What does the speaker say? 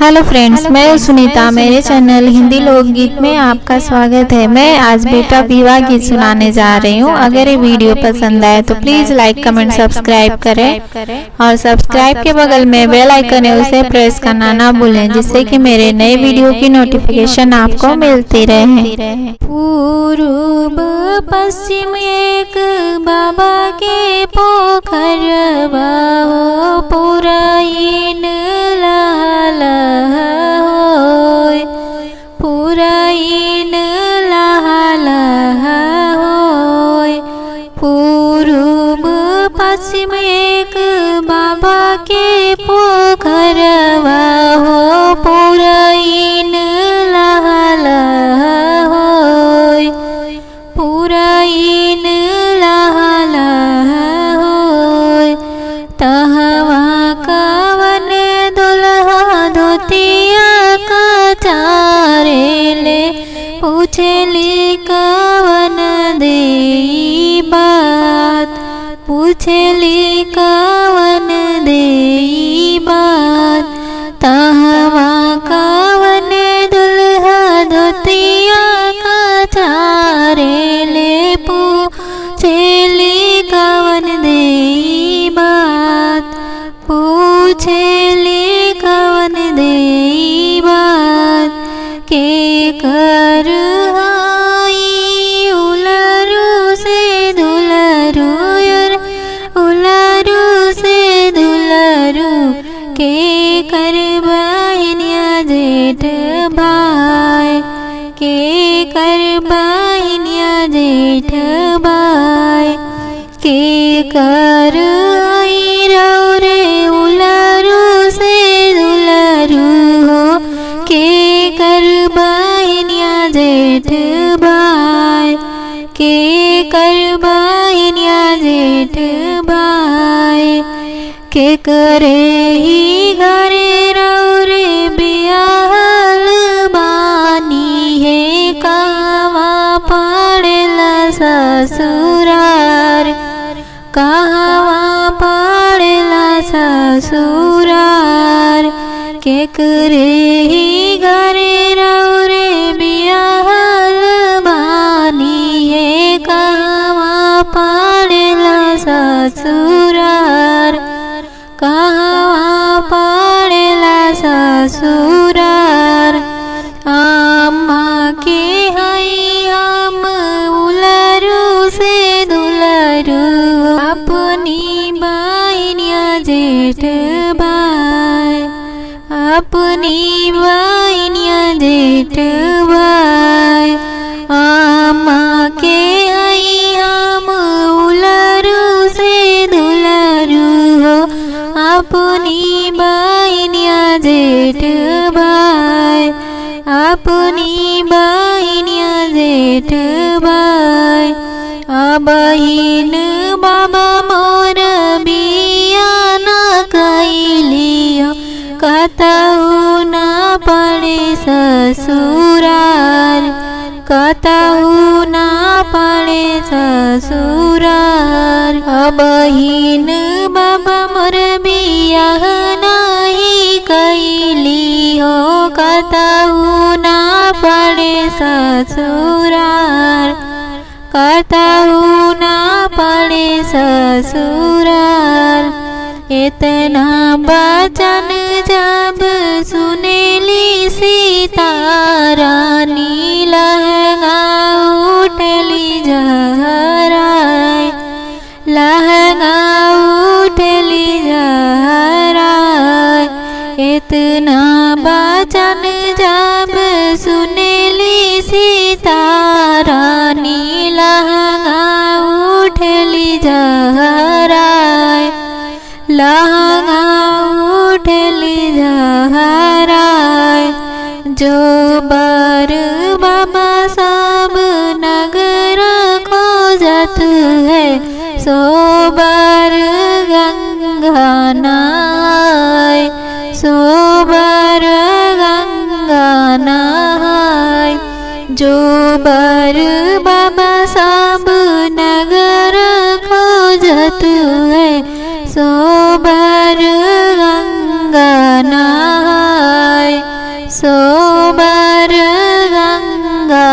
Hello friends, मैं हूं सुनीता। मेरे चैनल हिंदी लोकगीत में आपका स्वागत है। मैं आज बेटा विवाह गीत सुनाने जा रही हूं। अगर ये वीडियो पसंद आए तो प्लीज़ लाइक कमेंट सब्सक्राइब करें और सब्सक्राइब के बगल में बेल आइकन है उसे प्रेस करना ना भूलें, जिससे कि मेरे नए वीडियो की नोटिफिकेशन आपको मिलती रहे। पूर्व पश्चिम एक बाबा के पोखरवा हो, पुराइन होय, पुराइन होय। पूर्व पश्चिम एक बाबा के पोखरवा हो, पुराइन होय, पुराइन होय। तहवा कवन दुल्हा धोतिया का चारेले, पूछेली कवन देई बात, पूछेली कवन देई बात। तहवा कवन दुल्हा धोतिया का चारेले, पूछेली कवन देई बात, पूछेली कवन देई बात। के कर आई उलरू से दुलरू, उलरू से दुलरू। के कर बहनिया जेठ भाई, के कर बहनिया जेठ भाई। के कर आई रौरे उलरू से दुलरू हो, के कर बहनिया जेठ भाई, के कर बहनिया जेठ भाई। के करे ही घरे रौरे बियाहल बानी है, कहवा पड़ेला ससुरार, कहवा पड़ेला ससुरार। के करे ही घरे रौरे बियाहल बानी है, कहवा पड़ेला ससुरार, कहवा पड़ेला ससुरार। अम्मा के हई हम उलरू से दुलरू, अपनी बहनिया जेठ भाई, अपनी बहनिया जेठ भाई। अम्मा के हई हम उलरू से दुलरू हो, अपनी बहनिया जेठ भाई, अपनी बहनिया जेठ भाई। बहिन बाबा मोर बिया न कैलियो, कतहु न पड़े ससुरार, कतहु न पड़े ससुरार। बहिन बाबा मोर बियाह नहीं कैली हो, कतहु न पड़े ससुरार, कतहु न पड़े ससुरार। इतना वचन जब सुनेली सीता रानी, लहंगा उठली जहराय, लहंगा उठली जहराय। इतना वचन जब सुनेली सीता रानी, लहंगा उठली जहराय, लहंगा उठली जहराय। जो बर बाबा सब नगर खोजत है, सो बर गंगा नहाय, सो बर गंगा नहाय। जो बर बाबा सब नगर खोजत है, सो बर गंगा नहाय। सोबर गंगा